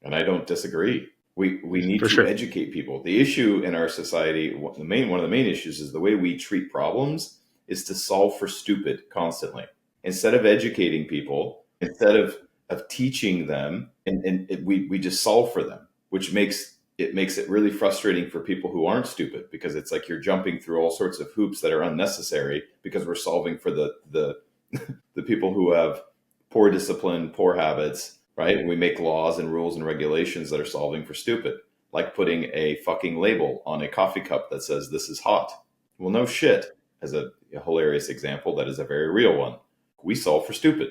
And I don't disagree. We need For to sure. educate people. The issue in our society, one of the main issues is the way we treat problems is to solve for stupid constantly. Instead of educating people, instead of teaching them, we just solve for them, which makes it really frustrating for people who aren't stupid, because it's like you're jumping through all sorts of hoops that are unnecessary because we're solving for the people who have poor discipline, poor habits, right? We make laws and rules and regulations that are solving for stupid, like putting a fucking label on a coffee cup that says this is hot. Well, no shit. As a hilarious example, that is a very real one. We solve for stupid.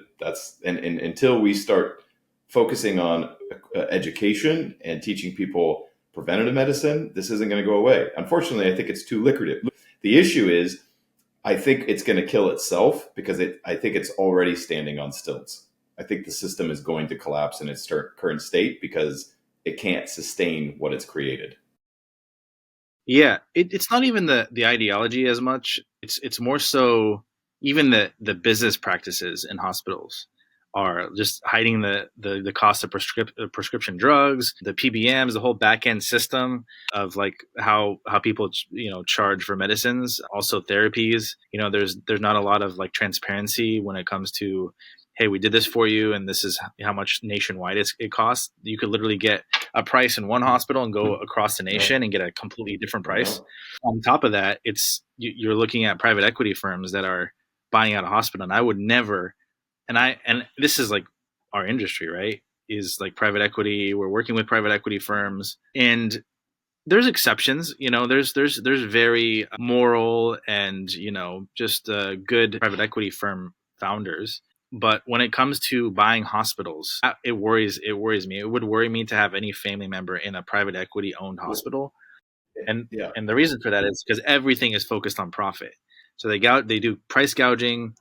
And until we start focusing on education and teaching people preventative medicine, this isn't going to go away. Unfortunately, I think it's too lucrative. The issue is, I think it's going to kill itself because I think it's already standing on stilts. I think the system is going to collapse in its current state because it can't sustain what it's created. Yeah, it's not even the ideology as much. It's more so even the business practices in hospitals are just hiding the cost of prescription drugs, the PBMs, the whole back end system of like how people charge for medicines, also therapies. There's not a lot of like transparency when it comes to, hey, we did this for you, and this is how much nationwide it costs. You could literally get a price in one hospital and go across the No, nation and get a completely different price. no. On top of that, you're looking at private equity firms that are buying out a hospital, and I would never. And this is like our industry, right? Is like private equity. We're working with private equity firms, and there's exceptions. There's very moral and just good private equity firm founders. But when it comes to buying hospitals, it worries me. It would worry me to have any family member in a private equity owned Well, hospital, and yeah, and the reason for that is because everything is focused on profit. So they do price gouging.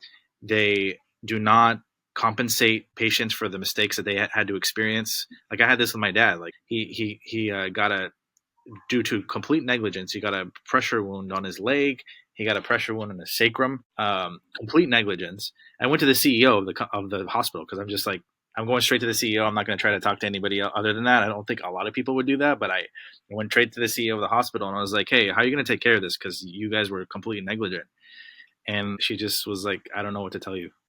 They do not compensate patients for the mistakes that they had to experience. Like I had this with my dad. Like he got a due to complete negligence. He got a pressure wound on his leg. He got a pressure wound on his sacrum. Complete negligence. I went to the CEO of the hospital because I'm just like, I'm going straight to the CEO. I'm not going to try to talk to anybody other than that. I don't think a lot of people would do that, but I went straight to the CEO of the hospital and I was like, hey, how are you going to take care of this? Because you guys were completely negligent. And she just was like, I don't know what to tell you.